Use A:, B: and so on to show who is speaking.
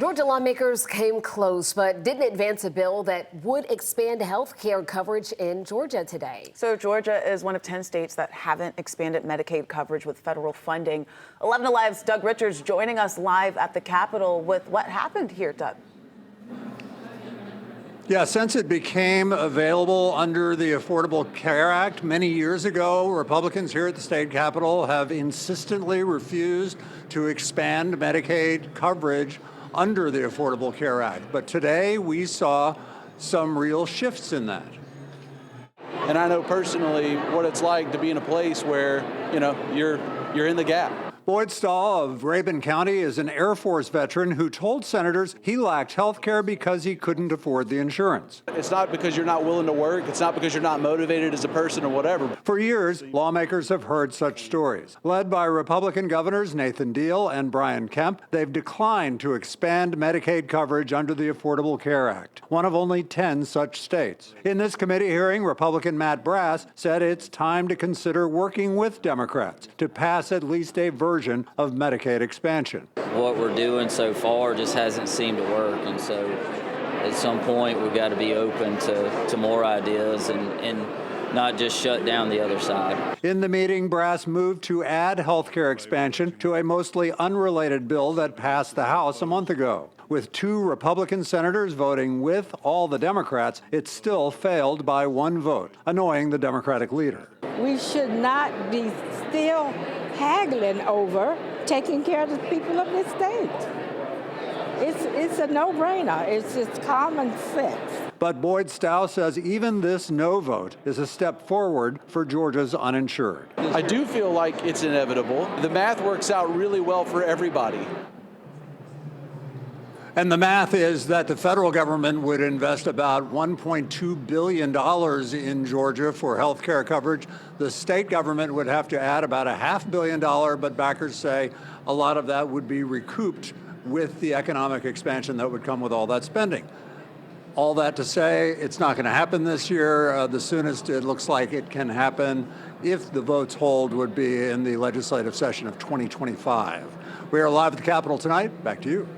A: Georgia lawmakers came close but didn't advance a bill that would expand health care coverage in Georgia today.
B: So Georgia is one of 10 states that haven't expanded Medicaid coverage with federal funding. 11 Alive's Doug Richards joining us live at the Capitol with what happened here, Doug.
C: Yeah, since it became available under the Affordable Care Act many years ago, Republicans here at the state capitol have insistently refused to expand Medicaid coverage under the Affordable Care Act. But today we saw some real shifts in that.
D: And I know personally what it's like to be in a place where, you're in the gap.
C: Boyd Stahl of Rabun County is an Air Force veteran who told senators he lacked health care because he couldn't afford the insurance.
D: It's not because you're not willing to work. It's not because you're not motivated as a person or whatever.
C: For years, lawmakers have heard such stories. Led by Republican governors Nathan Deal and Brian Kemp, they've declined to expand Medicaid coverage under the Affordable Care Act, one of only 10 such states. In this committee hearing, Republican Matt Brass said it's time to consider working with Democrats to pass at least a version of Medicaid expansion.
E: What we're doing so far just hasn't seemed to work, and so at some point we've got to be open to more ideas and not just shut down the other side.
C: In the meeting, Brass moved to add health care expansion to a mostly unrelated bill that passed the House a month ago. With 2 Republican senators voting with all the Democrats, it still failed by 1 vote, annoying the Democratic leader.
F: We should not be still haggling over taking care of the people of this state. It's a no-brainer. It's just common sense.
C: But Boyd Stahl says even this no vote is a step forward for Georgia's uninsured.
D: I do feel like it's inevitable. The math works out really well for everybody.
C: And the math is that the federal government would invest about $1.2 billion in Georgia for health care coverage. The state government would have to add about $500 million, but backers say a lot of that would be recouped with the economic expansion that would come with all that spending. All that to say, it's not going to happen this year. The soonest it looks like it can happen, if the votes hold, would be in the legislative session of 2025. We are live at the Capitol tonight. Back to you.